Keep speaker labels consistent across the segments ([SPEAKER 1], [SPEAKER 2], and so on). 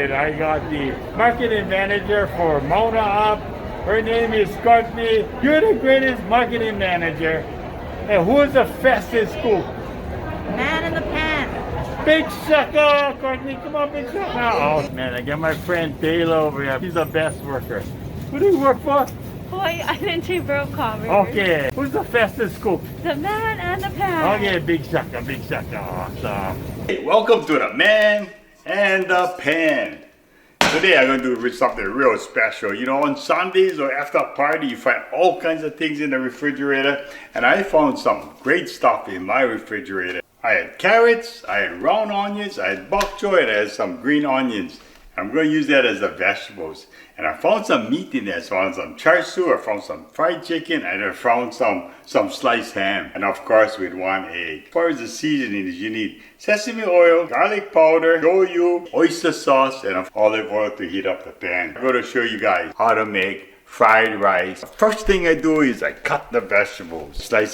[SPEAKER 1] it. I got the marketing manager for Mona Up. Her name is Courtney. You're the greatest marketing manager. And who's the fastest cook?
[SPEAKER 2] Man in the pan.
[SPEAKER 1] Big sucker! Courtney, come on, big sucker! Oh man, I got my friend Taylor over here. He's the best worker. Who do you work for?
[SPEAKER 2] Hawaii Island Chamber of Commerce.
[SPEAKER 1] Okay. Who's the fastest cook?
[SPEAKER 2] The man and the pan.
[SPEAKER 1] Okay, big sucker, big sucker. Awesome.
[SPEAKER 3] Hey, welcome to the Man and the Pan. Today I'm going to do something real special. You know, on Sundays or after a party, you find all kinds of things in the refrigerator. And I found some great stuff in my refrigerator. I had carrots, I had round onions, I had bok choy, and I had some green onions. I'm going to use that as the vegetables. And I found some meat in there. So I found some char siu, I found some fried chicken, and I found some sliced ham. And of course with 1 egg. As far as the seasonings, you need sesame oil, garlic powder, shoyu, oyster sauce, and olive oil to heat up the pan. I'm going to show you guys how to make fried rice. First thing I do is I cut the vegetables. I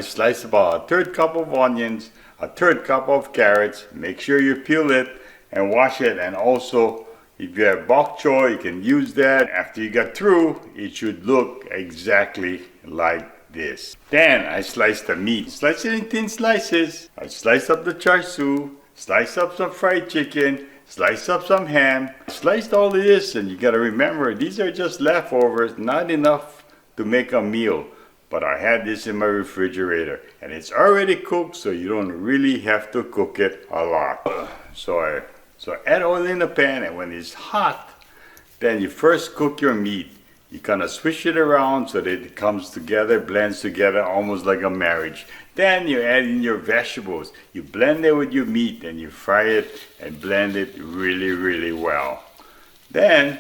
[SPEAKER 3] slice about a third cup of onions, a third cup of carrots. Make sure you peel it and wash it. And also, if you have bok choy, you can use that. After you get through, it should look exactly like this. Then I slice the meat. Slice it in thin slices. I slice up the char siu, slice up some fried chicken, slice up some ham. Sliced all of this, and you gotta remember, these are just leftovers, not enough to make a meal. But I had this in my refrigerator, and it's already cooked, so you don't really have to cook it a lot. So add oil in the pan, and when it's hot, then you first cook your meat. You kind of swish it around so that it comes together, blends together, almost like a marriage. Then you add in your vegetables. You blend it with your meat, and you fry it and blend it really, really well. Then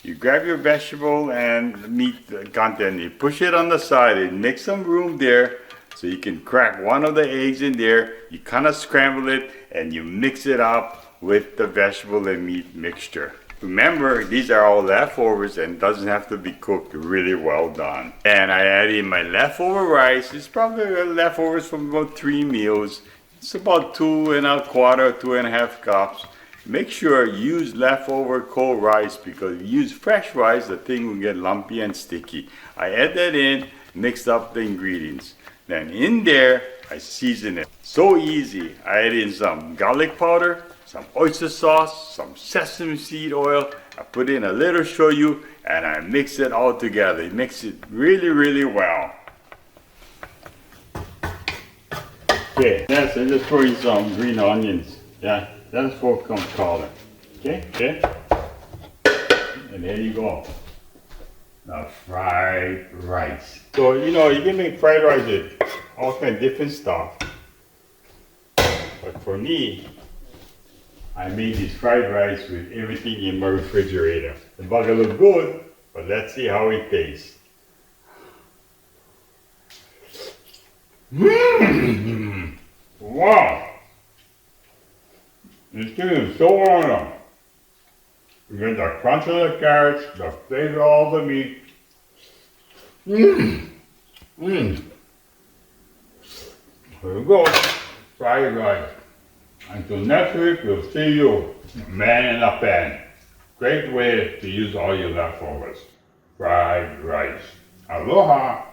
[SPEAKER 3] you grab your vegetable and meat content, you push it on the side and make some room there so you can crack one of the eggs in there. You kind of scramble it and you mix it up with the vegetable and meat mixture. Remember, these are all leftovers and doesn't have to be cooked really well done. And I add in my leftover rice. It's probably leftovers from about 3 meals. It's about 2.25 cups. Make sure you use leftover cold rice, because if you use fresh rice, the thing will get lumpy and sticky. I add that in, mix up the ingredients. Then in there, I season it. So easy. I add in some garlic powder, some oyster sauce, some sesame seed oil. I put in a little shoyu, and I mix it all together. Mix it really, really well. Okay, next I just throw in some green onions. Yeah, that's what comes color. Okay. And there you go. Now fried rice. So you know, you can make fried rice with all kinds of different stuff. But for me, I made this fried rice with everything in my refrigerator. The burger look good, but let's see how it tastes. Wow! This thing is so awesome. You get the crunch of the carrots, the flavor of all the meat. There you go. Fried rice. Until next week, we'll see you, Man in a Pan. Great way to use all your leftovers. Fried rice. Aloha!